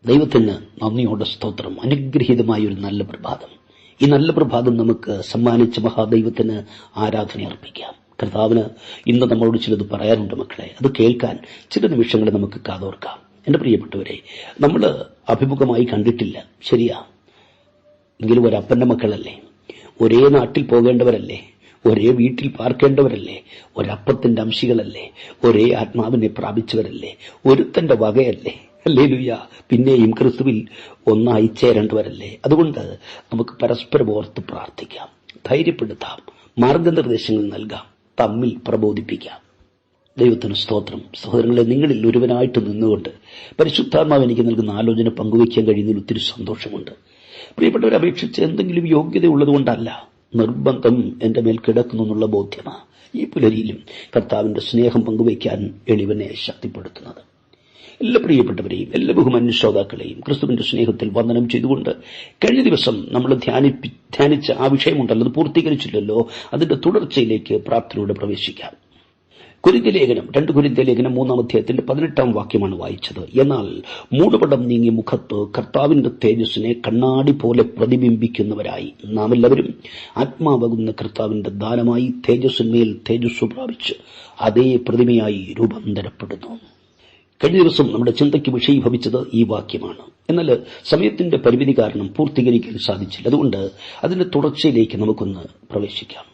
ദൈവത്തിന് നന്ദിയോടെ സ്തോത്രം. അനുഗ്രഹീതമായ ഒരു നല്ല പ്രഭാതം. ഈ നല്ല പ്രഭാതം നമുക്ക് സമ്മാനിച്ച മഹാദൈവത്തിന് ആരാധന അർപ്പിക്കാം. കർത്താവിന് ഇന്ന് നമ്മളോട് ചിലത് പറയാനുണ്ട് മക്കളെ. അത് കേൾക്കാൻ ചില നിമിഷങ്ങൾ നമുക്ക് കാതോർക്കാം. എന്റെ പ്രിയപ്പെട്ടവരെ, നമ്മൾ അഭിമുഖമായി കണ്ടിട്ടില്ല, ശരിയാ. എങ്കിലും ഒരപ്പന്റെ മക്കളല്ലേ, ഒരേ നാട്ടിൽ പോകേണ്ടവരല്ലേ, ഒരേ വീട്ടിൽ പാർക്കേണ്ടവരല്ലേ, ഒരപ്പത്തിന്റെ അംശികളല്ലേ, ഒരേ ആത്മാവിനെ പ്രാപിച്ചവരല്ലേ, ഒരുത്തന്റെ വകയല്ലേ. ഹല്ലേലൂയ. പിന്നെയും ക്രിസ്തുവിൽ ഒന്നായി ചേരേണ്ടവരല്ലേ. അതുകൊണ്ട് നമുക്ക് പരസ്പരം ഓർത്ത് പ്രാർത്ഥിക്കാം, ധൈര്യപ്പെടുത്താം, മാർഗനിർദ്ദേശങ്ങൾ നൽകാം, തമ്മിൽ പ്രബോധിപ്പിക്കാം. ദൈവത്തിന് സ്തോത്രം. സഹോദരങ്ങളെ, നിങ്ങളിൽ ഒരുവനായിട്ട് നിന്നുകൊണ്ട് പരിശുദ്ധാത്മാവ് എനിക്ക് നൽകുന്ന ആലോചന പങ്കുവയ്ക്കാൻ കഴിയുന്നതിൽ ഒത്തിരി സന്തോഷമുണ്ട്. പ്രിയപ്പെട്ടവരെ, അപേക്ഷിച്ച് എന്തെങ്കിലും യോഗ്യതയുള്ളതുകൊണ്ടല്ല, നിർബന്ധം എന്റെ മേൽ കിടക്കുന്നു എന്നുള്ള ബോധ്യമാണ് ഈ പുലരിയിലും കർത്താവിന്റെ സ്നേഹം പങ്കുവയ്ക്കാൻ എളിവനെ ശക്തിപ്പെടുത്തുന്നത്. എല്ലാ പ്രിയപ്പെട്ടവരെയും, എല്ലാ ബഹുമാന്യ ശ്രോതാക്കളെയും ക്രിസ്തുവിന്റെ സ്നേഹത്തിൽ വന്ദനം ചെയ്തുകൊണ്ട്, കഴിഞ്ഞ ദിവസം നമ്മൾ ധ്യാനിച്ച ആ വിഷയമുണ്ടല്ലോ, അത് പൂർത്തീകരിച്ചില്ലല്ലോ. അതിന്റെ തുടർച്ചയിലേക്ക് പ്രാർത്ഥനയോടെ പ്രവേശിക്കാം. 2 കൊരിന്ത്യർ ലേഖനം 3-ാം അധ്യായത്തിന്റെ 18-ാം വാക്യമാണ് വായിച്ചത്. എന്നാൽ മൂടുപടം നീങ്ങി മുഖത്ത് കർത്താവിന്റെ തേജസ്സിനെ കണ്ണാടി പോലെ പ്രതിബിംബിക്കുന്നവരായി നാം എല്ലാവരും ആത്മാവാകുന്ന കർത്താവിന്റെ ദാനമായി തേജസ്സിന്മേൽ തേജസ്സു പ്രാപിച്ച് അതേ പ്രതിമയായി രൂപാന്തരപ്പെടുന്നു. കഴിഞ്ഞ ദിവസം നമ്മുടെ ചിന്തയ്ക്ക് വിഷയീഭവിച്ചത് ഈ വാക്യമാണ്. എന്നാൽ സമയത്തിന്റെ പരിമിതി കാരണം പൂർത്തീകരിക്കാൻ സാധിച്ചില്ല. അതുകൊണ്ട് അതിന്റെ തുടർച്ചയിലേക്ക് നമുക്കൊന്ന് പ്രവേശിക്കാം.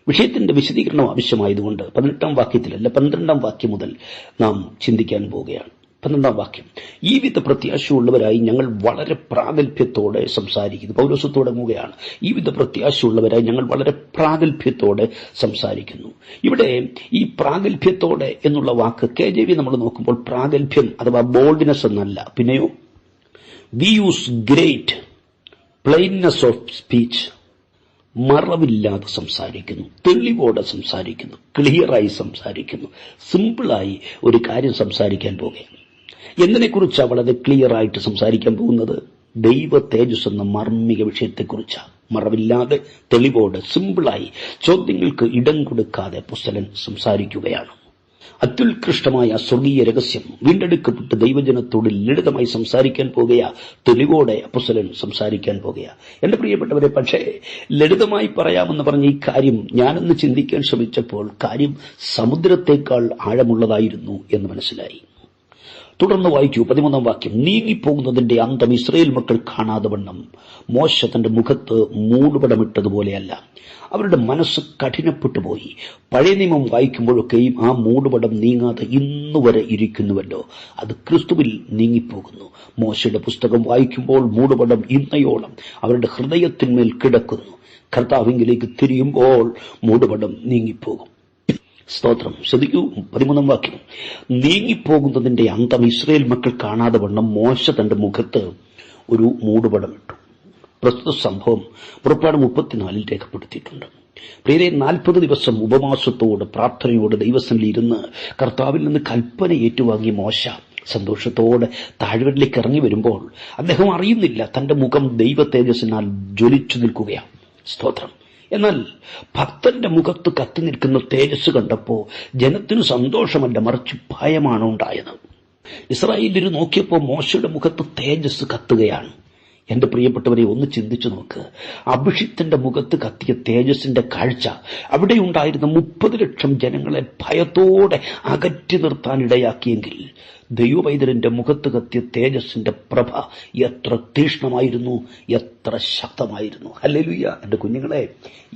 വിഷയത്തിന്റെ വിശദീകരണം ആവശ്യമായതുകൊണ്ട് 18-ാം വാക്യത്തിലല്ല, 12-ാം വാക്യം മുതൽ നാം ചിന്തിക്കാൻ പോവുകയാണ്. 12-ാം വാക്യം, ഈ വിധ പ്രത്യാശയുള്ളവരായി ഞങ്ങൾ വളരെ പ്രാഗൽഭ്യത്തോടെ സംസാരിക്കുന്നു. പൗലോസ് തുടങ്ങുകയാണ്, ഈ വിധ പ്രത്യാശയുള്ളവരായി ഞങ്ങൾ വളരെ പ്രാഗൽഭ്യത്തോടെ സംസാരിക്കുന്നു. ഇവിടെ ഈ പ്രാഗൽഭ്യത്തോടെ എന്നുള്ള വാക്ക് KJV നമ്മൾ നോക്കുമ്പോൾ പ്രാഗൽഭ്യം അഥവാ ബോൾഡ്നെസ് എന്നല്ല, പിന്നെയോ we use great plainness of speech. മറവില്ലാതെ സംസാരിക്കുന്നു, തെളിവോടെ സംസാരിക്കുന്നു, ക്ലിയറായി സംസാരിക്കുന്നു, സിമ്പിളായി ഒരു കാര്യം സംസാരിക്കാൻ പോകുകയാണ്. എന്തിനെക്കുറിച്ചാണ് വളരെ ക്ലിയറായിട്ട് സംസാരിക്കാൻ പോകുന്നത്? ദൈവ തേജസ് എന്ന മർമ്മിക വിഷയത്തെക്കുറിച്ചാണ്. മറവില്ലാതെ, തെളിവോടെ, സിമ്പിളായി, ചോദ്യങ്ങൾക്ക് ഇടം കൊടുക്കാതെ അപ്പോസ്തലൻ സംസാരിക്കുകയാണ്. അത്യുത്കൃഷ്ടമായ സ്വർഗീയ രഹസ്യം വീണ്ടെടുക്കപ്പെട്ട് ദൈവജനത്തോട് ലളിതമായി സംസാരിക്കാൻ പോകുകയാ. തെളിവോടെ അപ്പോസ്തലൻ സംസാരിക്കാൻ പോകുകയാ. എന്റെ പ്രിയപ്പെട്ടവരെ, പക്ഷേ ലളിതമായി പറയാമെന്ന് പറഞ്ഞ ഈ കാര്യം ഞാനൊന്ന് ചിന്തിക്കാൻ ശ്രമിച്ചപ്പോൾ കാര്യം സമുദ്രത്തേക്കാൾ ആഴമുള്ളതായിരുന്നു എന്ന് മനസ്സിലായി. തുടർന്ന് വായിക്കൂ, 13-ാം വാക്യം, നീങ്ങിപ്പോകുന്നതിന്റെ അന്തം ഇസ്രായേൽ മക്കൾ കാണാതെ വണ്ണം മോശ തന്റെ മുഖത്ത് മൂടുപടമിട്ടതുപോലെയല്ല. അവരുടെ മനസ്സ് കഠിനപ്പെട്ടുപോയി. പഴയ നിയമം വായിക്കുമ്പോഴൊക്കെയും ആ മൂടുപടം നീങ്ങാതെ ഇന്നുവരെ ഇരിക്കുന്നുവല്ലോ, അത് ക്രിസ്തുവിൽ നീങ്ങിപ്പോകുന്നു. മോശയുടെ പുസ്തകം വായിക്കുമ്പോൾ മൂടുപടം ഇന്നയോളം അവരുടെ ഹൃദയത്തിന്മേൽ കിടക്കുന്നു. കർത്താവിലേക്ക് തിരിയുമ്പോൾ മൂടുപടം നീങ്ങിപ്പോകും. സ്തോത്രം. ശ്രദ്ധിക്കൂ, 13-ാം വാക്യം, നീങ്ങിപ്പോകുന്നതിന്റെ അന്തം ഇസ്രായേൽ മക്കൾ കാണാതെ വണ്ണം മോശ തന്റെ മുഖത്ത് ഒരു മൂടുപടമിട്ടു. പ്രസ്തുത സംഭവം പുറപ്പാട് 34-ൽ രേഖപ്പെടുത്തിയിട്ടുണ്ട്. പ്രിയരെ, 40 ദിവസം ഉപവാസത്തോട് പ്രാർത്ഥനയോട് ദൈവസന്നിധിയിൽ ഇരുന്ന് കർത്താവിൽ നിന്ന് കൽപ്പന ഏറ്റുവാങ്ങിയ മോശ സന്തോഷത്തോടെ താഴ്വരയിലേക്ക് ഇറങ്ങി വരുമ്പോൾ അദ്ദേഹം അറിയുന്നില്ല തന്റെ മുഖം ദൈവ തേജസ്സിനാൽ ജ്വലിച്ചു നിൽക്കുകയാണ്. സ്തോത്രം. എന്നാൽ ഭക്തന്റെ മുഖത്ത് കത്തി നിൽക്കുന്ന തേജസ് കണ്ടപ്പോ ജനത്തിന് സന്തോഷമല്ല, മറിച്ച് ഭയമാണ് ഉണ്ടായത്. ഇസ്രായേലിൽ നോക്കിയപ്പോൾ മോശയുടെ മുഖത്ത് തേജസ് കത്തുകയാണ്. എന്റെ പ്രിയപ്പെട്ടവരെ, ഒന്ന് ചിന്തിച്ചു നോക്ക്. അഭിഷിക്തന്റെ മുഖത്ത് കത്തിയ തേജസ്സിന്റെ കാഴ്ച അവിടെ ഉണ്ടായിരുന്ന 30 ലക്ഷം ജനങ്ങളെ ഭയത്തോടെ അകറ്റി നിർത്താനിടയാക്കിയെങ്കിൽ ദൈവപൈതലിന്റെ മുഖത്ത് കത്തിയ തേജസ്സിന്റെ പ്രഭ എത്ര തീക്ഷ്ണമായിരുന്നു, എത്ര ശക്തമായിരുന്നു. ഹല്ലേലൂയ. എന്റെ കുഞ്ഞുങ്ങളെ,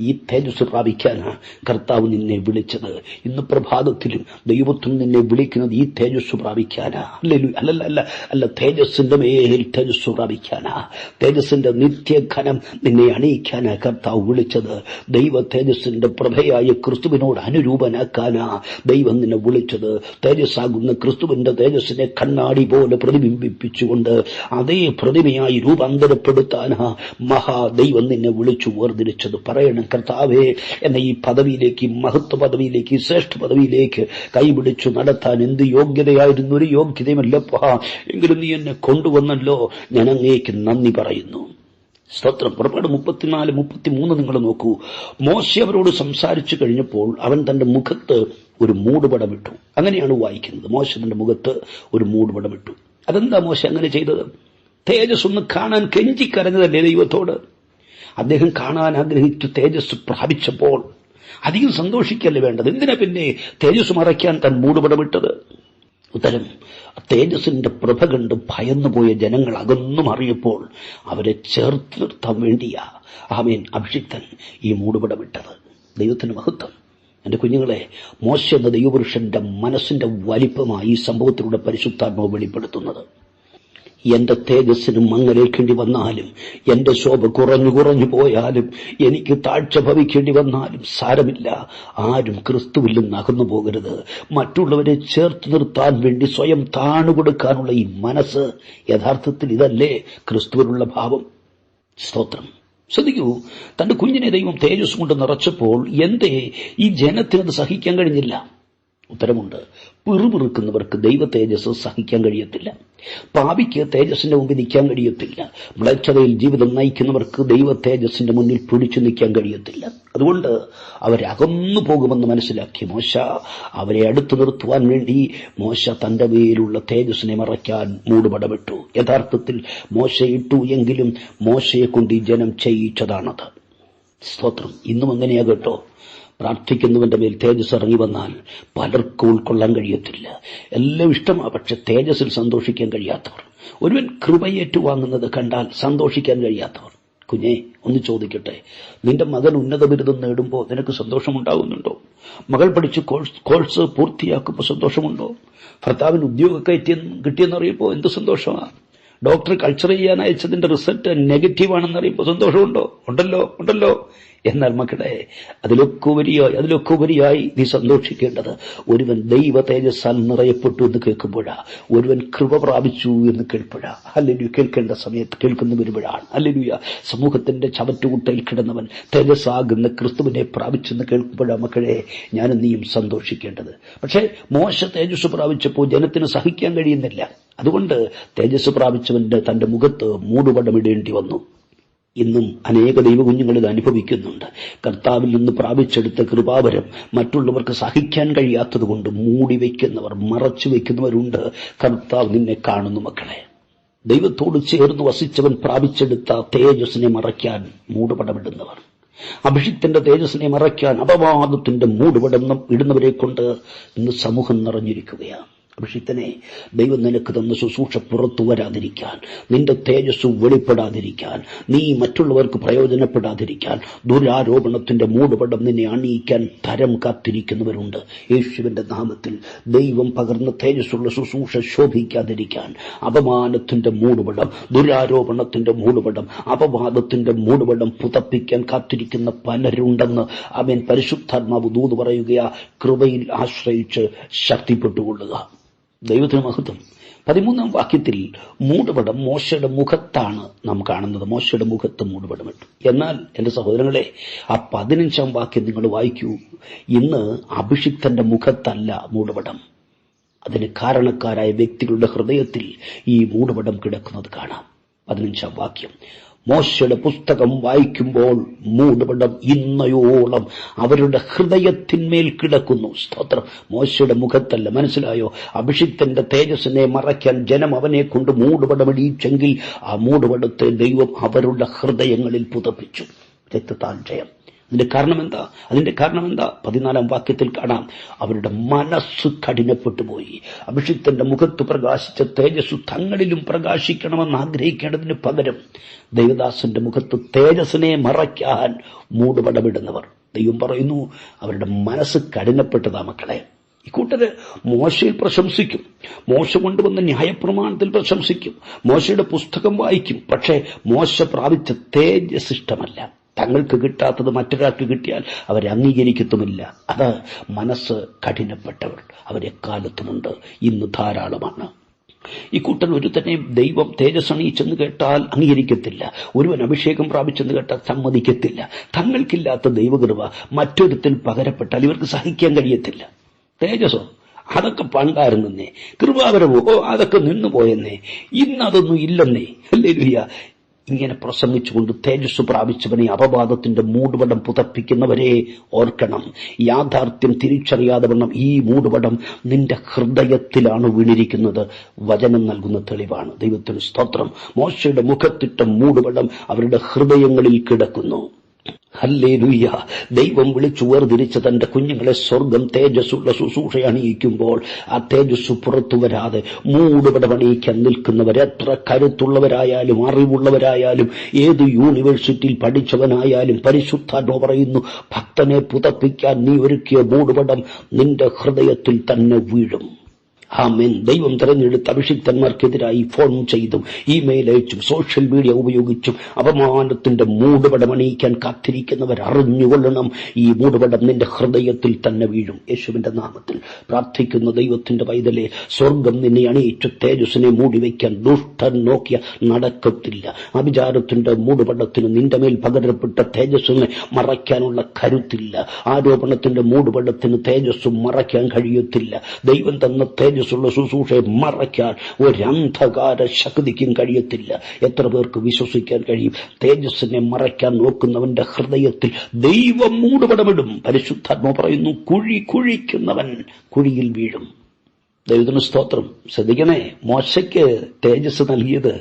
ഈ തേജസ് പ്രാപിക്കാനാ കർത്താവ് നിന്നെ വിളിച്ചത്. ഇന്ന് പ്രഭാതത്തിലും ദൈവത്വം നിന്നെ വിളിക്കുന്നത് ഈ തേജസ് പ്രാപിക്കാനാ. ഹല്ലേലൂയ. അല്ല, തേജസ്സിന്റെ മേൽ തേജസ് പ്രാപിക്കാനാ, തേജസ്സിന്റെ നിത്യഘനം നിന്നെ അണിയിക്കാനാ കർത്താവ് വിളിച്ചത്. ദൈവ തേജസ്സിന്റെ പ്രഭയായ ക്രിസ്തുവിനോട് അനുരൂപനാക്കാനാ ദൈവം നിന്നെ വിളിച്ചത്. തേജസ്സാകുന്ന ക്രിസ്തുവിന്റെ തേജസ്സിനെ കണ്ണാടി പോലെ പ്രതിബിംബിപ്പിച്ചുകൊണ്ട് അതേ പ്രതിമയായി രൂപാന്തരപ്പെടുത്താനാ മഹാദൈവം നിന്നെ വിളിച്ചു വേർതിരിച്ചത്. പറയണം, കർത്താവേ, എന്നെ ഈ പദവിയിലേക്ക്, മഹത്വ പദവിയിലേക്ക്, ശ്രേഷ്ഠ പദവിയിലേക്ക് കൈപിടിച്ചു നടത്താൻ എന്ത് യോഗ്യതയായിരുന്നു? ഒരു യോഗ്യതയുമല്ലപ്പാ, എങ്കിലും നീ എന്നെ കൊണ്ടുവന്നല്ലോ, ഞാൻ അങ്ങേക്ക് നന്ദി പറയുന്നു. സ്തോത്രം. പുറപ്പാട് 34-33 നിങ്ങൾ നോക്കൂ. മോശ അവരോട് സംസാരിച്ചു കഴിഞ്ഞപ്പോൾ അവൻ തന്റെ മുഖത്ത് ഒരു മൂടുപടമിട്ടു. അങ്ങനെയാണ് വായിക്കുന്നത്. മോശ തന്റെ മുഖത്ത് ഒരു മൂടുപടമിട്ടു. അതെന്താ മോശ അങ്ങനെ ചെയ്തത്? തേജസ് ഒന്ന് കാണാൻ കെഞ്ചിക്കരഞ്ഞതല്ലേ ദൈവത്തോട്? അദ്ദേഹം കാണാൻ ആഗ്രഹിച്ചു തേജസ് പ്രാപിച്ചപ്പോൾ അധികം സന്തോഷിക്കല്ലേ വേണ്ടത്? എന്തിനാ പിന്നെ തേജസ് മറയ്ക്കാൻ താൻ മൂടുപടമിട്ടത്? ഉത്തരം, തേജസ്സിന്റെ പ്രഭ കണ്ട് ഭയന്നുപോയ ജനങ്ങൾ അകന്നു മാറിയപ്പോൾ അവരെ ചേർത്ത് നിർത്താൻ വേണ്ടിയാ അഭിഷിക്തൻ ഈ മൂടുപടമിട്ടത്. ദൈവത്തിന് മഹത്വം. എന്റെ കുഞ്ഞുങ്ങളെ, മോശ എന്ന ദൈവപുരുഷന്റെ മനസ്സിന്റെ വലിപ്പമായി ഈ സംഭവത്തിലൂടെ പരിശുദ്ധാത്മാവ് വെളിപ്പെടുത്തുന്നത്. എന്റെ തേജസ്സിന് മങ്ങലേക്കേണ്ടി വന്നാലും, എന്റെ ശോഭ കുറഞ്ഞു പോയാലും, എനിക്ക് താഴ്ച ഭവിക്കേണ്ടി വന്നാലും സാരമില്ല. ആരും ക്രിസ്തുവിൽ നിന്ന് അകന്നു പോകരുത്. മറ്റുള്ളവരെ ചേർത്ത് നിർത്താൻ വേണ്ടി സ്വയം താണുകൊടുക്കാനുള്ള ഈ മനസ്സ്, യഥാർത്ഥത്തിൽ ഇതല്ലേ ക്രിസ്തുവിനുള്ള ഭാവം? സ്തോത്രം. ശ്രദ്ധിക്കൂ, തന്റെ കുഞ്ഞിനെ ദൈവം തേജസ് കൊണ്ട് നിറച്ചപ്പോൾ എന്തേ ഈ ജനത്തിനത് സഹിക്കാൻ കഴിഞ്ഞില്ല? ഉത്തരമുണ്ട്. പിറുപിറുക്കുന്നവർക്ക് ദൈവ തേജസ് സഹിക്കാൻ കഴിയത്തില്ല. പാപിക്ക് തേജസ്സിന്റെ മുമ്പിൽ നിൽക്കാൻ കഴിയത്തില്ല. മ്ലേച്ഛതയിൽ ജീവിതം നയിക്കുന്നവർക്ക് ദൈവ തേജസ്സിന്റെ മുന്നിൽ പിടിച്ചു നിൽക്കാൻ കഴിയത്തില്ല. അതുകൊണ്ട് അവരകന്നു പോകുമെന്ന് മനസ്സിലാക്കി മോശ അവരെ അടുത്തു നിർത്തുവാൻ വേണ്ടി മോശ തന്റെ മേലുള്ള തേജസ്സിനെ മറയ്ക്കാൻ മൂടുപടമിട്ടു. യഥാർത്ഥത്തിൽ മോശ ഇട്ടു എങ്കിലും മോശയെ കൊണ്ട് ഈ ജനം ചെയ്യിച്ചതാണത്. സ്തോത്രം. ഇന്നും അങ്ങനെയാ കേട്ടോ. പ്രാർത്ഥിക്കുന്നവന്റെ മേൽ തേജസ് ഇറങ്ങി വന്നാൽ പലർക്കും ഉൾക്കൊള്ളാൻ കഴിയത്തില്ല. എല്ലാം ഇഷ്ടമാണ്, പക്ഷെ തേജസ്സിൽ സന്തോഷിക്കാൻ കഴിയാത്തവർ. ഒരുവൻ കൃപയേറ്റുവാങ്ങുന്നത് കണ്ടാൽ സന്തോഷിക്കാൻ കഴിയാത്തവർ. കുഞ്ഞെ, ഒന്ന് ചോദിക്കട്ടെ, നിന്റെ മകൻ ഉന്നത ബിരുദം നേടുമ്പോൾ നിനക്ക് സന്തോഷമുണ്ടാകുന്നുണ്ടോ? മകൾ പഠിച്ച് കോഴ്സ് പൂർത്തിയാക്കുമ്പോൾ സന്തോഷമുണ്ടോ? ഭർത്താവിന് ഉദ്യോഗമൊക്കെ കിട്ടിയെന്നറിയുമ്പോൾ എന്ത് സന്തോഷമാണ്? ഡോക്ടർ കൾച്ചർ ചെയ്യാൻ അയച്ചതിന്റെ റിസൾട്ട് നെഗറ്റീവാണെന്നറിയുമ്പോൾ സന്തോഷമുണ്ടോ? ഉണ്ടല്ലോ. എന്നാൽ മക്കളെ, അതിലൊക്കെ ഉപരിയായി നീ സന്തോഷിക്കേണ്ടത് ഒരുവൻ ദൈവ തേജസ്സാൽ നിറയപ്പെട്ടു എന്ന് കേൾക്കുമ്പോഴാ, ഒരുവൻ കൃപ പ്രാപിച്ചു എന്ന് കേൾപ്പോഴാ, ഹല്ലേലൂയ, കേൾക്കേണ്ട സമയത്ത് കേൾക്കുന്നു വരുമ്പോഴാണ്. ഹല്ലേലൂയ. സമൂഹത്തിന്റെ ചവറ്റുകുട്ടയിൽ കിടന്നവൻ തേജസ്സാകുന്ന ക്രിസ്തുവിനെ പ്രാപിച്ചെന്ന് കേൾക്കുമ്പോഴാ മക്കളെ ഞാനും നീയും സന്തോഷിക്കേണ്ടത്. പക്ഷേ മോശ തേജസ് പ്രാപിച്ചപ്പോൾ ജനത്തിന് സഹിക്കാൻ കഴിയുന്നില്ല. അതുകൊണ്ട് തേജസ് പ്രാപിച്ചവന്റെ തന്റെ മുഖത്ത് മൂടുപടമിടേണ്ടി വന്നു. ഇന്നും അനേക ദൈവകുഞ്ഞുങ്ങൾ ഇത് അനുഭവിക്കുന്നുണ്ട്. കർത്താവിൽ നിന്ന് പ്രാപിച്ചെടുത്ത കൃപാവരം മറ്റുള്ളവർക്ക് സഹിക്കാൻ കഴിയാത്തതുകൊണ്ട് മൂടിവെക്കുന്നവർ, മറച്ചു വെക്കുന്നവരുണ്ട്. കർത്താവ് നിന്നെ കാണുന്നു മക്കളെ. ദൈവത്തോട് ചേർന്ന് വസിച്ചവൻ പ്രാപിച്ചെടുത്ത തേജസ്സിനെ മറയ്ക്കാൻ മൂടുപടമിടുന്നവർ, അഭിഷിക്തന്റെ തേജസ്സിനെ മറയ്ക്കാൻ അപവാദത്തിന്റെ മൂടുപടം ഇടുന്നവരെ കൊണ്ട് ഇന്ന് സമൂഹം നിറഞ്ഞിരിക്കുകയാണ്. അഭിഷിക്തനെ, ദൈവം നിനക്ക് തന്ന ശുശ്രൂഷ പുറത്തു വരാതിരിക്കാൻ, നിന്റെ തേജസ് വെളിപ്പെടാതിരിക്കാൻ, നീ മറ്റുള്ളവർക്ക് പ്രയോജനപ്പെടാതിരിക്കാൻ, ദുരാരോപണത്തിന്റെ മൂടുപടം നിന്നെ അണിയിക്കാൻ തരം കാത്തിരിക്കുന്നവരുണ്ട്. യേശുവിന്റെ നാമത്തിൽ ദൈവം പകർന്ന തേജസ്സുള്ള ശുശ്രൂഷ ശോഭിക്കാതിരിക്കാൻ അപമാനത്തിന്റെ മൂടുപടം, ദുരാരോപണത്തിന്റെ മൂടുപടം, അപവാദത്തിന്റെ മൂടുപടം പുതപ്പിക്കാൻ കാത്തിരിക്കുന്ന പലരുണ്ടെന്ന് അവൻ പരിശുദ്ധാത്മാവ് ദൂത് പറയുകയാ. കൃപയിൽ ആശ്രയിച്ച് ശക്തിപ്പെട്ടുകൊള്ളുക. ദൈവത്തിന് മഹത്വം. 13-ാം വാക്യത്തിൽ മൂടുപടം മോശയുടെ മുഖത്താണ് നാം കാണുന്നത്. മോശയുടെ മുഖത്ത് മൂടുപടമിട്ടു. എന്നാൽ എന്റെ സഹോദരങ്ങളെ, ആ 15-ാം വാക്യം നിങ്ങൾ വായിക്കൂ. ഇന്ന് അഭിഷിക്തന്റെ മുഖത്തല്ല മൂടുപടം. അതിന് കാരണക്കാരായ വ്യക്തികളുടെ ഹൃദയത്തിൽ ഈ മൂടുപടം കിടക്കുന്നത് കാണാം. 15-ാം വാക്യം, മോശയുടെ പുസ്തകം വായിക്കുമ്പോൾ മൂടുപടം ഇന്നയോളം അവരുടെ ഹൃദയത്തിന്മേൽ കിടക്കുന്നു. സ്തോത്രം. മോശയുടെ മുഖത്തല്ല. മനസ്സിലായോ? അഭിഷിക്തന്റെ തേജസ്സിനെ മറയ്ക്കാൻ ജനം അവനെ കൊണ്ട് മൂടുപടമിടിച്ചെങ്കിൽ ആ മൂടുപടത്തെ ദൈവം അവരുടെ ഹൃദയങ്ങളിൽ പുതപ്പിച്ചു. രക്തത്താൽ ജയം. അതിന്റെ കാരണം എന്താ? 14-ാം വാക്യത്തിൽ കാണാം. അവരുടെ മനസ്സ് കഠിനപ്പെട്ടു പോയി. അഭിഷിക്തന്റെ മുഖത്ത് പ്രകാശിച്ച തേജസ് തങ്ങളിലും പ്രകാശിക്കണമെന്ന് ആഗ്രഹിക്കേണ്ടതിന് പകരം ദൈവദാസന്റെ മുഖത്ത് തേജസ്സിനെ മറയ്ക്കാൻ മൂടുപടമിടുന്നവർ, ദൈവം പറയുന്നു, അവരുടെ മനസ്സ് കഠിനപ്പെട്ടതാ മക്കളെ. ഈ കൂട്ടര് മോശയിൽ പ്രശംസിക്കും, മോശ കൊണ്ടുവന്ന ന്യായപ്രമാണത്തിൽ പ്രശംസിക്കും, മോശയുടെ പുസ്തകം വായിക്കും. പക്ഷേ മോശ പ്രാപിച്ച തേജസ് ഇഷ്ടമല്ല. തങ്ങൾക്ക് കിട്ടാത്തത് മറ്റൊരാൾക്ക് കിട്ടിയാൽ അവരെ അംഗീകരിക്കത്തുമില്ല. അത് മനസ്സ് കഠിനപ്പെട്ടവർ അവരെക്കാലത്തുമുണ്ട്, ഇന്ന് ധാരാളമാണ്. ഈ കൂട്ടൻ ഒരുത്തനെയും ദൈവം തേജസ് അണിയിച്ചെന്ന് കേട്ടാൽ അംഗീകരിക്കത്തില്ല. ഒരുവൻ അഭിഷേകം പ്രാപിച്ചെന്ന് കേട്ടാൽ സമ്മതിക്കത്തില്ല. തങ്ങൾക്കില്ലാത്ത ദൈവകൃപ മറ്റൊരുത്തിൽ പകരപ്പെട്ടാൽ ഇവർക്ക് സഹിക്കാൻ കഴിയത്തില്ല. തേജസ്സോ അതൊക്കെ പണ്ടായിരുന്നേ, കൃപാവരവോ അതൊക്കെ നിന്നുപോയെന്നേ, ഇന്നതൊന്നും ഇല്ലെന്നേ. ഹല്ലേലൂയ. ഇങ്ങനെ പ്രസംഗിച്ചുകൊണ്ട് തേജസ് പ്രാപിച്ചവനെ അപവാദത്തിന്റെ മൂടുപടം പുതപ്പിക്കുന്നവരെ ഓർക്കണം. യാഥാർത്ഥ്യം തിരിച്ചറിയാതെ വണ്ണം ഈ മൂടുപടം നിന്റെ ഹൃദയത്തിലാണ് വീണിരിക്കുന്നത്. വചനം നൽകുന്ന തെളിവാണ്. ദൈവത്തിന് സ്തോത്രം. മോശയുടെ മുഖത്തിട്ട മൂടുപടം അവരുടെ ഹൃദയങ്ങളിൽ കിടക്കുന്നു. ഹല്ലേലൂയ. ദൈവം വിളിച്ചു വേർതിരിച്ച തന്റെ കുഞ്ഞുങ്ങളെ സ്വർഗം തേജസ്സുള്ള ശുശ്രൂഷ അണിയിക്കുമ്പോൾ ആ തേജസ് പുറത്തു വരാതെ മൂടുപടമണിയിക്കാൻ നിൽക്കുന്നവർ എത്ര കരുത്തുള്ളവരായാലും അറിവുള്ളവരായാലും ഏത് യൂണിവേഴ്സിറ്റിയിൽ പഠിച്ചവനായാലും പരിശുദ്ധാത്മാവ് പറയുന്നു, ഭക്തനെ പുതപ്പിക്കാൻ നീ ഒരുക്കിയ മൂടുപടം നിന്റെ ഹൃദയത്തിൽ തന്നെ വീഴും. ആമേൻ. ദൈവം തെരഞ്ഞെടുത്ത അഭിഷിക്തന്മാർക്കെതിരായി ഫോൺ ചെയ്തും ഇമെയിൽ അയച്ചും സോഷ്യൽ മീഡിയ ഉപയോഗിച്ചും അപമാനത്തിന്റെ മൂടുപടമണിയിക്കാൻ കാത്തിരിക്കുന്നവർ അറിഞ്ഞുകൊള്ളണം, ഈ മൂടുപടം നിന്റെ ഹൃദയത്തിൽ തന്നെ വീഴും. യേശുവിന്റെ നാമത്തിൽ പ്രാർത്ഥിക്കുന്ന ദൈവത്തിന്റെ പൈതലെ, സ്വർഗം നിന്നെ അണിയിച്ചു തേജസ്സിനെ മൂടിവെക്കാൻ ദുഷ്ടൻ നോക്കിയ നടക്കത്തില്ല. അഭിചാരത്തിന്റെ മൂടുപടത്തിന് നിന്റെ മേൽ പകരപ്പെട്ട തേജസ്സിനെ മറയ്ക്കാനുള്ള കരുത്തില്ല. ആരോപണത്തിന്റെ മൂടുപടത്തിന് തേജസ്സും മറയ്ക്കാൻ കഴിയത്തില്ല. ദൈവം തന്ന തേജസ്സുള്ള ശുശ്രൂഷയെ മറയ്ക്കാൻ ഒരന്ധകാര ശക്തിക്കും കഴിയത്തില്ല. എത്ര പേർക്ക് വിശ്വസിക്കാൻ കഴിയും? തേജസ്സിനെ മറയ്ക്കാൻ നോക്കുന്നവന്റെ ഹൃദയത്തിൽ ദൈവം മൂടുപടമിടും. പരിശുദ്ധാത്മാവ് പറയുന്നു, കുഴിക്കുന്നവൻ കുഴിയിൽ വീഴും. ദൈവത്തിന് സ്തോത്രം. ശ്രദ്ധിക്കണേ, മോശയ്ക്ക് തേജസ് നൽകിയത്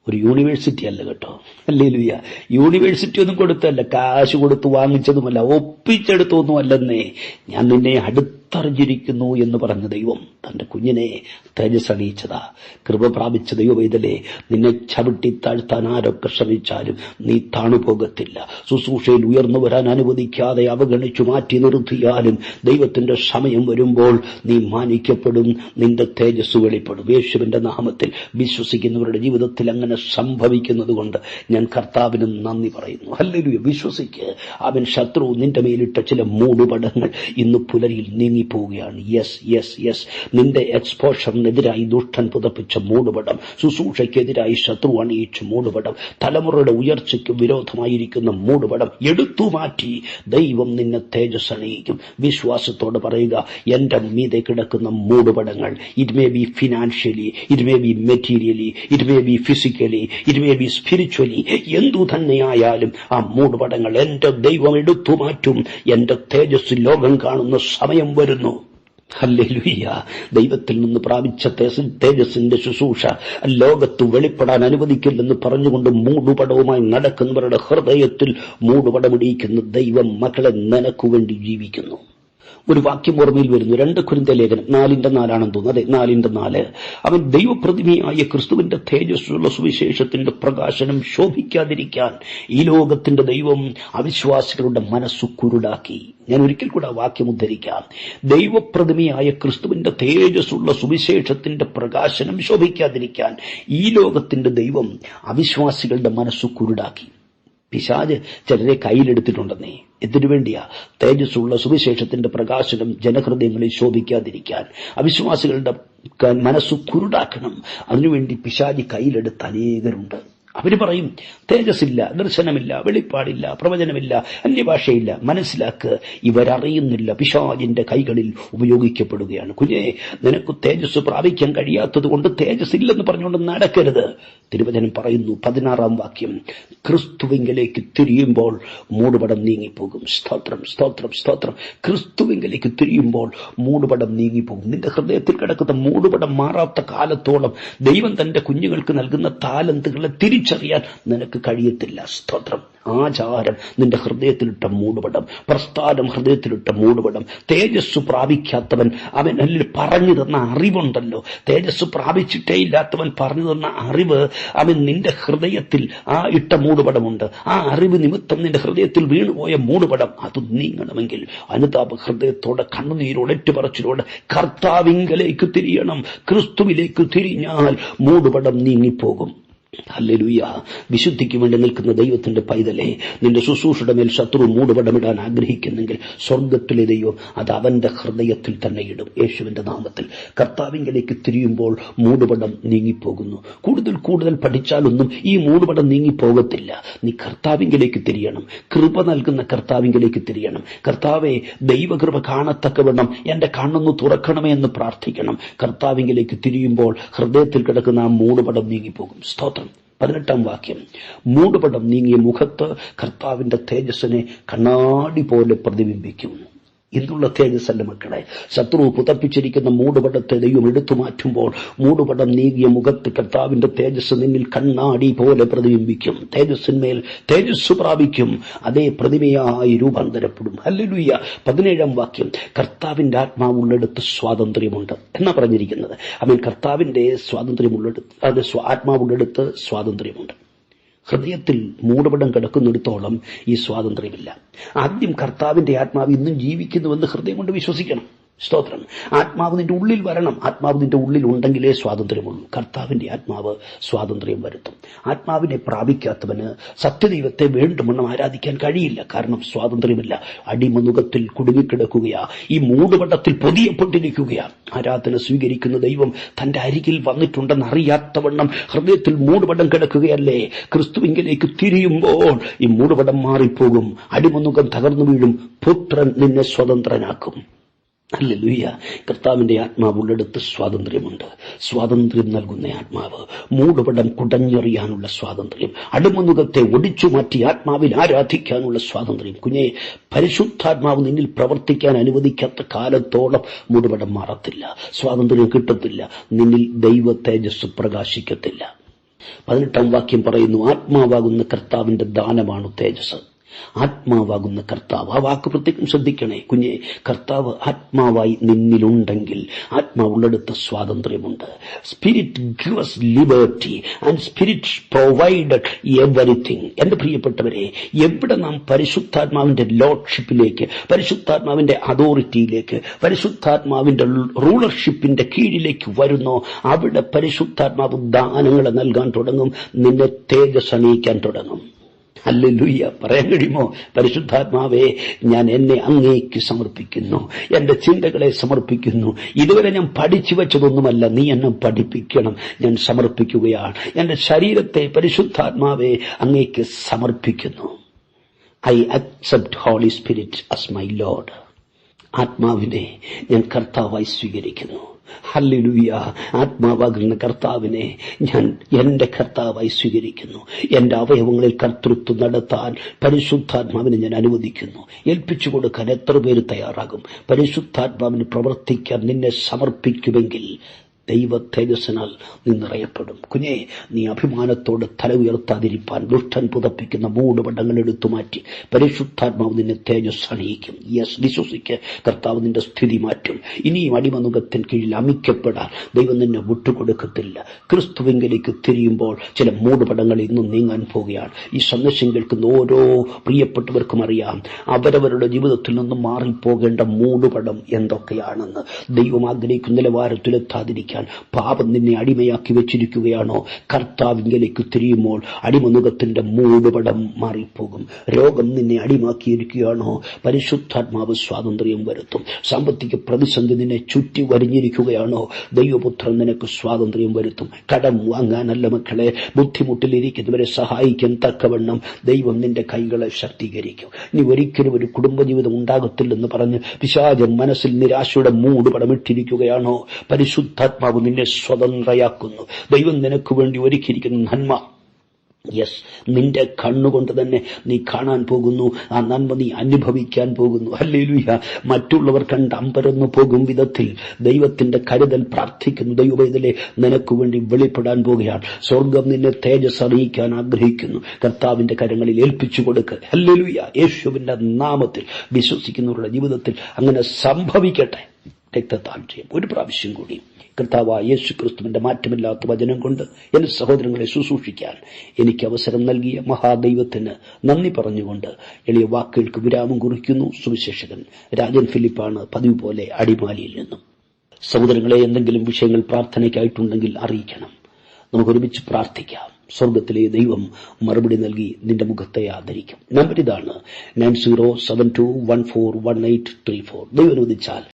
ഒരു യൂണിവേഴ്സിറ്റി അല്ല കേട്ടോ. ഹല്ലേലൂയ. യൂണിവേഴ്സിറ്റി ഒന്നും കൊടുത്തല്ല, കാശ് കൊടുത്ത് വാങ്ങിച്ചതുമല്ല, ഒപ്പിച്ചെടുത്തൊന്നും അല്ലെന്നേ. ഞാൻ നിന്നെ അടുത്തറിഞ്ഞിരിക്കുന്നു എന്ന് പറഞ്ഞ ദൈവം തന്റെ കുഞ്ഞിനെ തേജസ് അണിയിച്ചതാ. കൃപ പ്രാപിച്ച ദൈവവേദലേ, നിന്നെ ചവിട്ടി താഴ്ത്താൻ ആരൊക്കെ ശ്രമിച്ചാലും നീ താണുപോകത്തില്ല. ശുശ്രൂഷയിൽ ഉയർന്നു വരാൻ അനുവദിക്കാതെ അവഗണിച്ചു മാറ്റി നിർത്തിയാലും ദൈവത്തിന്റെ സമയം വരുമ്പോൾ നീ മാനിക്കപ്പെടും, നിന്റെ തേജസ് വെളിപ്പെടും. യേശുവിന്റെ നാമത്തിൽ വിശ്വസിക്കുന്നവരുടെ ജീവിതത്തിൽ അങ്ങനെ സംഭവിക്കുന്നത് കൊണ്ട് ഞാൻ കർത്താവിന് നന്ദി പറയുന്നു. ഹല്ലേലൂയ. വിശ്വസിക്ക്. അവൻ ശത്രു നിന്റെ മേലിട്ട ചില മൂടുപടങ്ങൾ ഇന്ന് പുലരിയിൽ നീങ്ങിപ്പോവുകയാണ്. Yes yes yes. നിന്റെ എക്സ്പോഷറിനെതിരായി ദുഷ്ടൻ പുതപ്പിച്ച മൂടുപടം, ശുശ്രൂഷയ്ക്കെതിരായി ശത്രു അണിയിച്ച മൂടുപടം, തലമുറയുടെ ഉയർച്ചയ്ക്ക് വിരോധമായിരിക്കുന്ന മൂടുപടം എടുത്തു മാറ്റി ദൈവം നിന്നെ തേജസ് അണിയിക്കും. വിശ്വാസത്തോടെ പറയുക, എന്റെ മീതെ കിടക്കുന്ന മൂടുപടങ്ങൾ, it may be financially, it may be materially, it may be physically, it may be spiritually, എന്തു തന്നെയായാലും ആ മൂടുപടങ്ങൾ എന്റെ ദൈവം എടുത്തു മാറ്റും. എന്റെ തേജസ് ലോകം കാണുന്ന സമയം വരുന്നു. ഹല്ലേലൂയ. ദൈവത്തിൽ നിന്ന് പ്രാപിച്ച തേജസ്സിന്റെ ശുശ്രൂഷ ലോകത്ത് വെളിപ്പെടാൻ അനുവദിക്കില്ലെന്ന് പറഞ്ഞുകൊണ്ട് മൂടുപടവുമായി നടക്കുന്നവരുടെ ഹൃദയത്തിൽ മൂടുപടമിടിയിക്കുന്ന ദൈവം മക്കളെ നിനക്കു വേണ്ടി ജീവിക്കുന്നു. ഒരു വാക്യം ഓർമ്മയിൽ വരുന്നു. 2 കൊരിന്ത്യർ ലേഖനം 4:4 തോന്നുന്നു. അതെ, 4:4. അവൻ ദൈവപ്രതിമയായ ക്രിസ്തുവിന്റെ തേജസ്സുള്ള സുവിശേഷത്തിന്റെ പ്രകാശനം ശോഭിക്കാതിരിക്കാൻ ഈ ലോകത്തിന്റെ ദൈവം അവിശ്വാസികളുടെ മനസ്സു കുരുടാക്കി. ഞാൻ ഒരിക്കൽ കൂടെ ആ വാക്യം ഉദ്ധരിക്കാം. ദൈവപ്രതിമയായ ക്രിസ്തുവിന്റെ തേജസ്സുള്ള സുവിശേഷത്തിന്റെ പ്രകാശനം ശോഭിക്കാതിരിക്കാൻ ഈ ലോകത്തിന്റെ ദൈവം അവിശ്വാസികളുടെ മനസ്സു കുരുടാക്കി. പിശാച് ചിലരെ കയ്യിലെടുത്തിട്ടുണ്ടെന്നേ. എന്തിനു വേണ്ടിയാ? തേജസ്സുള്ള സുവിശേഷത്തിന്റെ പ്രകാശനം ജനഹൃദയങ്ങളിൽ ശോഭിക്കാതിരിക്കാൻ, അവിശ്വാസികളുടെ മനസ്സു കുരുടാക്കണം. അതിനുവേണ്ടി പിശാച് കയ്യിലെടുത്ത അനേകരുണ്ട്. അവര് പറയും, തേജസ്സില്ല, ദർശനമില്ല, വെളിപ്പാടില്ല, പ്രവചനമില്ല, അന്യഭാഷയില്ല. മനസ്സിലാക്കുക, ഇവരറിയുന്നില്ല പിശാചിന്റെ കൈകളിൽ ഉപയോഗിക്കപ്പെടുകയാണ്. കുഞ്ഞേ, നിനക്ക് തേജസ് പ്രാപിക്കാൻ കഴിയാത്തത് കൊണ്ട് തേജസ് ഇല്ലെന്ന് പറഞ്ഞുകൊണ്ട് നടക്കരുത്. തിരുവചനം പറയുന്നു, 16-ാം വാക്യം, ക്രിസ്തുവിങ്കലേക്ക് തിരിയുമ്പോൾ മൂടുപടം നീങ്ങിപ്പോകും. സ്തോത്രം സ്തോത്രം സ്തോത്രം. ക്രിസ്തുവിങ്കലേക്ക് തിരിയുമ്പോൾ മൂടുപടം നീങ്ങിപ്പോകും. നിന്റെ ഹൃദയത്തിൽ കിടക്കുന്ന മൂടുപടം മാറാത്ത കാലത്തോളം ദൈവം തന്റെ കുഞ്ഞുങ്ങൾക്ക് നൽകുന്ന താലന്തുകളെ തിരിച്ചറിയാൻ നിനക്ക് കഴിയത്തില്ല. സ്തോത്രം. ആചാരം നിന്റെ ഹൃദയത്തിലിട്ട മൂടുപടം, പ്രസ്ഥാനം ഹൃദയത്തിലിട്ട മൂടുപടം. തേജസ് പ്രാപിക്കാത്തവൻ അവൻ പറഞ്ഞു തന്ന അറിവുണ്ടല്ലോ, തേജസ് പ്രാപിച്ചിട്ടേ ഇല്ലാത്തവൻ പറഞ്ഞു തന്ന അറിവ് അവൻ നിന്റെ ഹൃദയത്തിൽ ആ ഇട്ട മൂടുപടമുണ്ട്. ആ അറിവ് നിമിത്തം നിന്റെ ഹൃദയത്തിൽ വീണുപോയ മൂടുപടം അത് നീങ്ങണമെങ്കിൽ അനുതാപ ഹൃദയത്തോടെ കണ്ണുനീരോടെ ഏറ്റുപറച്ചിലോടെ കർത്താവിങ്കലേക്ക് തിരിയണം. ക്രിസ്തുവിലേക്ക് തിരിഞ്ഞാൽ മൂടുപടം നീങ്ങിപ്പോകും. ഹല്ലേലൂയ. വിശുദ്ധിക്ക് വേണ്ടി നിൽക്കുന്ന ദൈവത്തിന്റെ പൈതലേ, നിന്റെ ശുശ്രൂഷയുടെ മേൽ ശത്രു മൂടുപടമിടാൻ ആഗ്രഹിക്കുന്നെങ്കിൽ സ്വർഗത്തിലെ ദൈവം അത് അവന്റെ ഹൃദയത്തിൽ തന്നെ ഇടും. യേശുവിന്റെ നാമത്തിൽ കർത്താവിങ്കലേക്ക് തിരിയുമ്പോൾ മൂടുപടം നീങ്ങിപ്പോകുന്നു. കൂടുതൽ കൂടുതൽ പഠിച്ചാലൊന്നും ഈ മൂടുപടം നീങ്ങിപ്പോകത്തില്ല. നീ കർത്താവിങ്കലേക്ക് തിരിയണം. കൃപ നൽകുന്ന കർത്താവിങ്കലേക്ക് തിരിയണം. കർത്താവെ, ദൈവകൃപ കാണത്തക്കവണ്ണം എന്റെ കണ്ണൊന്ന് തുറക്കണമേ എന്ന് പ്രാർത്ഥിക്കണം. കർത്താവിങ്കലേക്ക് തിരിയുമ്പോൾ ഹൃദയത്തിൽ കിടക്കുന്ന ആ മൂടുപടം നീങ്ങിപ്പോകും. സ്തോത്രം. 18-ാം വാക്യം, മൂടുപടം നീങ്ങിയ മുഖത്ത് കർത്താവിന്റെ തേജസ്സിനെ കണ്ണാടി പോലെ പ്രതിബിംബിക്കും. ഇന്നുള്ള തേജസ്സല്ല മക്കളെ. ശത്രു പുതപ്പിച്ചിരിക്കുന്ന മൂടുപടത്തെ ദൈവം എടുത്തു മാറ്റുമ്പോൾ മൂടുപടം നീങ്ങിയ മുഖത്ത് കർത്താവിന്റെ തേജസ് നിന്നിൽ കണ്ണാടി പോലെ പ്രതിബിംബിക്കും. തേജസ്സിന്മേൽ തേജസ് പ്രാപിക്കും. അതേ പ്രതിമയായി രൂപാന്തരപ്പെടും. ഹല്ലേലൂയ. 17-ാം വാക്യം, കർത്താവിന്റെ ആത്മാവുള്ളിടത്ത് സ്വാതന്ത്ര്യമുണ്ട് എന്നാ പറഞ്ഞിരിക്കുന്നത്. അവൻ കർത്താവിന്റെ സ്വാതന്ത്ര്യമുള്ളിടത്ത്, അത് ആത്മാവുള്ളിടത്ത് സ്വാതന്ത്ര്യമുണ്ട്. ഹൃദയത്തിൽ മൂടുപടം കിടക്കുന്നിടത്തോളം ഈ സ്വാതന്ത്ര്യമില്ല. ആദ്യം കർത്താവിന്റെ ആത്മാവ് ഇന്നും ജീവിക്കുന്നുവെന്ന് ഹൃദയം കൊണ്ട് വിശ്വസിക്കണം. സ്തോത്രം. ആത്മാവ് നിന്റെ ഉള്ളിൽ വരണം. ആത്മാവ് നിന്റെ ഉള്ളിൽ ഉണ്ടെങ്കിലേ സ്വാതന്ത്ര്യമുള്ളൂ. കർത്താവിന്റെ ആത്മാവ് സ്വാതന്ത്ര്യം വരുത്തും. ആത്മാവിനെ പ്രാപിക്കാത്തവന് സത്യദൈവത്തെ വേണ്ടുമെണ്ണം ആരാധിക്കാൻ കഴിയില്ല. കാരണം സ്വാതന്ത്ര്യമില്ല. അടിമനുഖത്തിൽ കുടുങ്ങിക്കിടക്കുകയാ. ഈ മൂടുപടത്തിൽ പൊതിയപ്പെട്ടിരിക്കുകയാ. ആരാധന സ്വീകരിക്കുന്ന ദൈവം തന്റെ അരികിൽ വന്നിട്ടുണ്ടെന്ന് അറിയാത്തവണ്ണം ഹൃദയത്തിൽ മൂടുപടം കിടക്കുകയല്ലേ. ക്രിസ്തുവിങ്കിലേക്ക് തിരിയുമ്പോൾ ഈ മൂടുപടം മാറിപ്പോകും. അടിമനുഖം തകർന്നു വീഴും. പുത്രൻ നിന്നെ സ്വതന്ത്രനാക്കും. ഹല്ലേലൂയ. കർത്താവിന്റെ ആത്മാവുള്ളിടത്ത് സ്വാതന്ത്ര്യമുണ്ട്. സ്വാതന്ത്ര്യം നൽകുന്ന ആത്മാവ്, മൂടുപടം കുടഞ്ഞെറിയാനുള്ള സ്വാതന്ത്ര്യം, അടിമനുഖത്തെ ഒടിച്ചു മാറ്റി ആത്മാവിൽ ആരാധിക്കാനുള്ള സ്വാതന്ത്ര്യം. കുഞ്ഞെ, പരിശുദ്ധാത്മാവ് നിന്നിൽ പ്രവർത്തിക്കാൻ അനുവദിക്കാത്ത കാലത്തോളം മൂടുപടം മാറത്തില്ല. സ്വാതന്ത്ര്യം കിട്ടത്തില്ല. നിന്നിൽ ദൈവ തേജസ് പ്രകാശിക്കത്തില്ല. 18-ാം വാക്യം പറയുന്നു, ആത്മാവാകുന്ന കർത്താവിന്റെ ദാനമാണ് തേജസ്. ആത്മാവാകുന്ന കർത്താവ്. ആ വാക്ക് പ്രത്യേകം ശ്രദ്ധിക്കണേ കുഞ്ഞെ. കർത്താവ് ആത്മാവായി നിന്നിലുണ്ടെങ്കിൽ ആത്മാവുള്ളിടത്ത് സ്വാതന്ത്ര്യമുണ്ട്. Spirit gives liberty and spirit provided everything. എന്റെ പ്രിയപ്പെട്ടവരെ, എവിടെ നാം പരിശുദ്ധാത്മാവിന്റെ ലോഡ്ഷിപ്പിലേക്ക്, പരിശുദ്ധാത്മാവിന്റെ അതോറിറ്റിയിലേക്ക്, പരിശുദ്ധാത്മാവിന്റെ റൂളർഷിപ്പിന്റെ കീഴിലേക്ക് വരുന്നോ, അവിടെ പരിശുദ്ധാത്മാവ് ദാനങ്ങളെ നൽകാൻ തുടങ്ങും. നിന്നെ തേജസ് അണിയിക്കാൻ തുടങ്ങും. ഹല്ലേലൂയ. പറയാൻ കഴിയുമോ? പരിശുദ്ധാത്മാവേ, ഞാൻ എന്നെ അങ്ങേക്ക് സമർപ്പിക്കുന്നു. എന്റെ ചിന്തകളെ സമർപ്പിക്കുന്നു. ഇതുവരെ ഞാൻ പഠിച്ചു വെച്ചതൊന്നുമല്ല, നീ എന്നെ പഠിപ്പിക്കണം. ഞാൻ സമർപ്പിക്കുകയാണ്. എന്റെ ശരീരത്തെ പരിശുദ്ധാത്മാവേ അങ്ങേക്ക് സമർപ്പിക്കുന്നു. I accept Holy Spirit as my Lord. ആത്മാവിനെ ഞാൻ കർത്താവായി സ്വീകരിക്കുന്നു. ഹല്ലേലൂയ. ആത്മാവാകുന്ന കർത്താവിനെ ഞാൻ എന്റെ കർത്താവായി സ്വീകരിക്കുന്നു. എന്റെ അവയവങ്ങളിൽ കർത്തൃത്വം നടത്താൻ പരിശുദ്ധാത്മാവിനെ ഞാൻ അനുവദിക്കുന്നു. ഏൽപ്പിച്ചു കൊടുക്കാൻ എത്ര പേര് തയ്യാറാകും? പരിശുദ്ധാത്മാവിന് പ്രവർത്തിക്കാൻ നിന്നെ സമർപ്പിക്കുമെങ്കിൽ ദൈവ തേജസ്സിനാൽ നീ നിറയപ്പെടും. കുഞ്ഞെ, നീ അഭിമാനത്തോട് തല ഉയർത്താതിരിപ്പാൻ ദുഷ്ടൻ പുതപ്പിക്കുന്ന മൂടുപടങ്ങൾ എടുത്തു മാറ്റി പരിശുദ്ധാത്മാവ് നിന്നെ തേജസ് അണിയിക്കും. യെസ്, വിശ്വസിക്ക്. കർത്താവ് നിന്റെ സ്ഥിതി മാറ്റും. ഇനിയും അടിമനുഖത്തിന് കീഴിൽ അമിക്കപ്പെടാൻ ദൈവം നിന്നെ വിട്ടുകൊടുക്കത്തില്ല. ക്രിസ്തുവിങ്കലേക്ക് തിരിയുമ്പോൾ ചില മൂടുപടങ്ങൾ ഇന്നും നീങ്ങാൻ പോവുകയാണ്. ഈ സന്ദേശം കേൾക്കുന്ന ഓരോ പ്രിയപ്പെട്ടവർക്കും അറിയാം അവരവരുടെ ജീവിതത്തിൽ നിന്നും മാറിപ്പോകേണ്ട മൂടുപടം എന്തൊക്കെയാണെന്ന്. ദൈവം ആഗ്രഹിക്കുന്ന നിലവാരത്തിലെത്താതിരിക്കാൻ പാപം നിന്നെ അടിമയാക്കി വെച്ചിരിക്കുകയാണോ? കർത്താവിങ്കലേക്ക് തിരിയുമ്പോൾ അടിമനുഖത്തിന്റെ മൂടുപടം മാറിപ്പോകും. രോഗം നിന്നെ അടിമാക്കിയിരിക്കുകയാണോ? പരിശുദ്ധാത്മാവ് സ്വാതന്ത്ര്യം വരുത്തും. സാമ്പത്തിക പ്രതിസന്ധി നിന്നെ ചുറ്റി വരിഞ്ഞിരിക്കുകയാണോ? ദൈവപുത്രൻ നിനക്ക് സ്വാതന്ത്ര്യം വരുത്തും. കടം വാങ്ങാനല്ല മക്കളെ, ബുദ്ധിമുട്ടിലിരിക്കുന്നവരെ സഹായിക്കാൻ തക്കവണ്ണം ദൈവം നിന്റെ കൈകളെ ശക്തീകരിക്കും. നീ ഒരിക്കലും ഒരു കുടുംബജീവിതം ഉണ്ടാകത്തില്ലെന്ന് പറഞ്ഞ് പിശാചൻ മനസ്സിൽ നിരാശയുടെ മൂടുപടം ഇട്ടിരിക്കുകയാണോ? പരിശുദ്ധാത്മാവ് നിന്നെ സ്വതന്ത്രയാക്കുന്നു. ദൈവം നിനക്ക് വേണ്ടി ഒരുക്കിയിരിക്കുന്ന നന്മ, യെസ്, നിന്റെ കണ്ണുകൊണ്ട് തന്നെ നീ കാണാൻ പോകുന്നു. ആ നന്മ നീ അനുഭവിക്കാൻ പോകുന്നു. ഹല്ലേലൂയ. മറ്റുള്ളവർ കണ്ട് അമ്പരന്നു പോകും വിധത്തിൽ ദൈവത്തിന്റെ കരുതൽ പ്രാർത്ഥിക്കുന്നു ദൈവവേദലെ നിനക്ക് വേണ്ടി വെളിപ്പെടാൻ പോകുകയാണ്. സ്വർഗം നിന്നെ തേജസ് അറിയിക്കാൻ ആഗ്രഹിക്കുന്നു. കർത്താവിന്റെ കരങ്ങളിൽ ഏൽപ്പിച്ചു കൊടുക്കുക. ഹല്ലേലൂയ. യേശുവിന്റെ നാമത്തിൽ വിശ്വസിക്കുന്നവരുടെ ജീവിതത്തിൽ അങ്ങനെ സംഭവിക്കട്ടെ. രക്തതാൽപര്യം ഒരു പ്രാവശ്യം കൂടി കർത്താവായ യേശു ക്രിസ്തുവിന്റെ മാറ്റമില്ലാത്ത വചനം കൊണ്ട് എന്റെ സഹോദരങ്ങളെ ശുശ്രൂഷിക്കാൻ എനിക്ക് അവസരം നൽകിയ മഹാദൈവത്തിന് നന്ദി പറഞ്ഞുകൊണ്ട് എളിയ വാക്കുകൾക്ക് വിരാമം കുറിക്കുന്നു. സുവിശേഷകൻ രാജൻ ഫിലിപ്പാണ്, പതിവ് പോലെ അടിമാലിയിൽ നിന്നും. സഹോദരങ്ങളെ, എന്തെങ്കിലും വിഷയങ്ങൾ പ്രാർത്ഥനയ്ക്കായിട്ടുണ്ടെങ്കിൽ അറിയിക്കണം. നമുക്കൊരുമിച്ച് പ്രാർത്ഥിക്കാം. സ്വർഗത്തിലെ ദൈവം മറുപടി നൽകി നിന്റെ മുഖത്തെ ആദരിക്കും. നമ്പർ ഇതാണ് 9072141834. ദൈവം അനുവദിച്ചാൽ